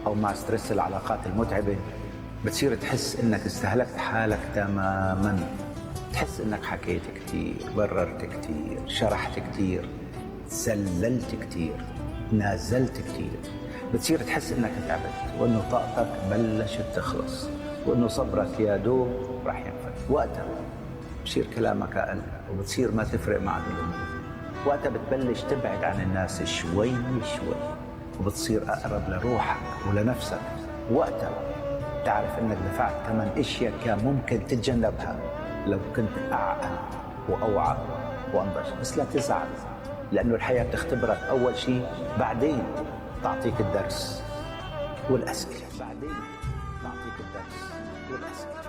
أو مع ستريس العلاقات المتعبة بتصير تحس إنك استهلكت حالك تماماً. تحس إنك حكيت كتير، بررت كتير، شرحت كتير، سللت كتير، نازلت كتير. بتصير تحس إنك تعبت وإنه طاقتك بلشت تخلص وإنه صبرك يا دوب راح ينفد. وقتها بصير كلامك أقل وبتصير ما تفرق معك الأمور. وقتها بتبلش تبعد عن الناس شوي شوي وبتصير أقرب لروحك ولنفسك. وقتها تعرف إنك دفعت ثمن أشياء كان ممكن تتجنبها لو كنت أعقل وأوعى وأنضج. بس لا تزعل، لأنه الحياة بتختبرك أول شيء، بعدين تعطيك الدرس والأسئلة. بعدين تعطيك الدرس والأسئلة.